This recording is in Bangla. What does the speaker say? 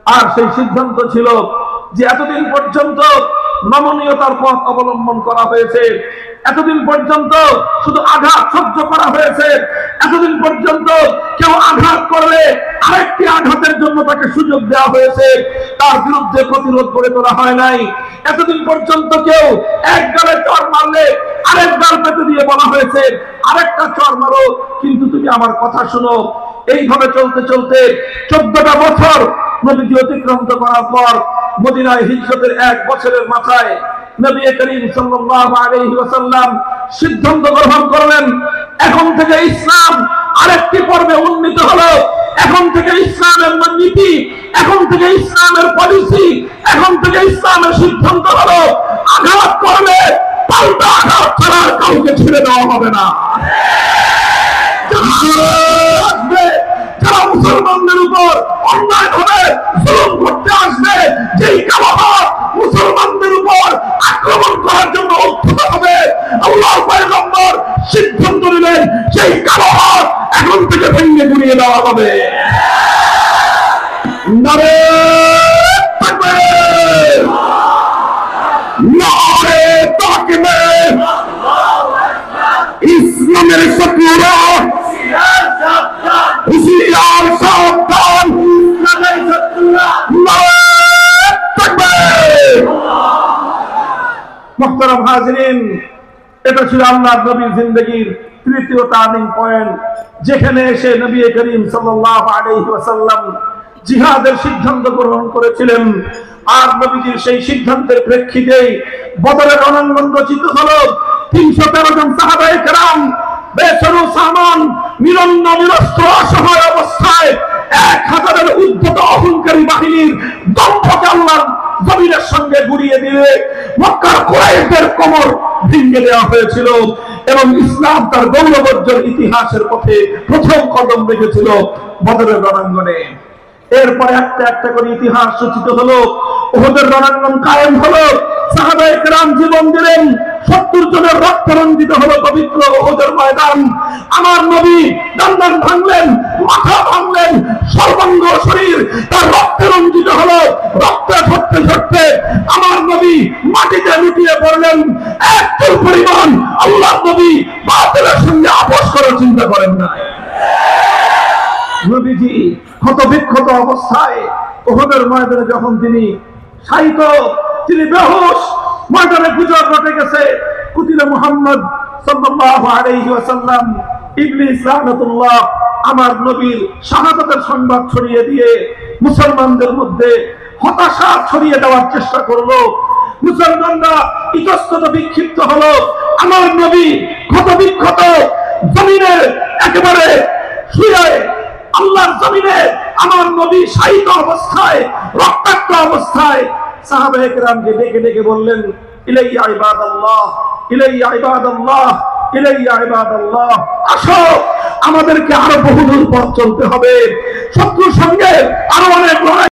আর সেই সিদ্ধান্ত ছিল যে এতদিন পর্যন্ত নমনীয়তার পথ অবলম্বন করা হয়েছে, এতদিন পর্যন্ত শুধু আঘাত সহ্য করা হয়েছে, এতদিন পর্যন্ত কেউ আঘাত করলে আরেকটি আঘাতের জন্য তাকে সুযোগ দেওয়া হয়েছে, তার বিরুদ্ধে প্রতিরোধ করে তোলা হয় নাই। এতদিন পর্যন্ত কেউ এক গালে চড় মারলে আরেক গাল পেতে দিয়ে বলা হয়েছে আরেকটা চড় মারো, কিন্তু তুমি আমার কথা শুনো। এইভাবে চলতে চলতে 14টা বছর নবীজি অতিক্রান্ত করার পর মদিনায় হিজরতের 1 বছরের মাথায় নবী করিম সাল্লাল্লাহু আলাইহি ওয়াসাল্লাম সিদ্ধান্ত গ্রহণ করলেন, এখন থেকে ইসলাম আরেকটি পর্বে উন্নীত হলো। এখন থেকে ইসলামের নীতি, এখন থেকে ইসলামের পলিসি, এখন থেকে ইসলামের সিদ্ধান্ত হলো আঘাত করলে পাল্টা আঘাত ছাড়া কাউকে ছেড়ে দেওয়া হবে না। যারা মুসলমানদের উপর অন্যায়ভাবে জুলুম করতে আসবে, যেই কালো হাত মুসলমানদের উপর আক্রমণ করার জন্য উদ্যত হবে, আল্লাহর পয়গম্বর সিদ্ধান্ত নিলেন সেই কালো হাত এখন থেকে ভেঙে গুড়িয়ে দেওয়া হবে। নারে তাকবীর, নারে তাকবীর। ইসলামের শত্রুরা হুঁশিয়ার সাবধান, ইসলামের শত্রুরা নারে তাকবীর। মুহতারাম হাজিরিন, এটা ছিল আল্লাহর নবীর জিন্দেগীর তৃতীয় টার্নিং পয়েন্ট, যেখানে এসে নবী করিম সাল্লাল্লাহু আলাইহি ওয়াসাল্লাম জিহাদের সিদ্ধান্ত গ্রহণ করেছিলেন। আর নবীজির সেই সিদ্ধান্তের প্রেক্ষিতেই বদরের রণাঙ্গন রচিত হলো। 313 জন সাহাবায়ে কেরাম বেসরু সামান নিরন্ন নিরস্ত্র অসহায় অবস্থায় 1000-এর উদ্ধত অহংকারী বাহিনীর দম্ভকে আল্লাহর জমিনের সঙ্গে গুড়িয়ে দিয়ে মক্কার কুরাইশদের কোমর ভেঙে দেওয়া হয়েছিল এবং ইসলাম তার গৌরবোজ্জ্বল ইতিহাসের পথে প্রথম কদম রেখেছিল বদরের রণাঙ্গনে। এরপরে একটা একটা করে ইতিহাস রচিত হলো, উহুদের রণাঙ্গন কায়েম হলো, সাহাবায়ে কেরাম জীবন দিলেন, 70 জনের রক্ত রঞ্জিত হলো পবিত্র উহুদের ময়দান। আমার নবী দণ্ডান ভাঙলেন, মাথা ভাঙলেন, সর্বাঙ্গ শরীর তার রক্তে রঞ্জিত হলো। রক্তে ঝরতে ঝরতে আমার নবী মাটিতে লুটিয়ে পড়লেন। একটু পরিমাণ আল্লাহর নবী বাতিলের সঙ্গে আপোষ করার চিন্তা করেন না। নবীজি ক্ষতবিক্ষত অবস্থায় উহুদের ময়দানে যখন তিনি শায়িত, তিনি বেহুশ, ময়দানে গুজব রটে গেছে কুতিলা মুহাম্মদ সাল্লাল্লাহু আলাইহি ওয়াসাল্লাম। ইবলিস লানাতুল্লাহ আমার নবীর শাহাদাতের সংবাদ ছড়িয়ে দিয়ে মুসলমানদের মধ্যে হতাশা ছড়িয়ে দেওয়ার চেষ্টা করলো। মুসলমানরা ইতস্তত বিক্ষিপ্ত হলো। আমার নবী ক্ষতবিক্ষত জমিনে একেবারে শুয়ে আল্লাহর জমিনে আমার নবী শায়িত অবস্থায়, রক্তাক্ত অবস্থায় সাহাবায়ে কেরামকে ডেকে ডেকে বললেন, ইলাইয়া ইবাদাল্লাহ, ইলাইয়া ইবাদাল্লাহ, ইলাইয়া ইবাদাল্লাহ, আসো আমাদেরকে আরো বহুদূর পথ চলতে হবে, শত্রুর সঙ্গে আরো অনেক লড়াই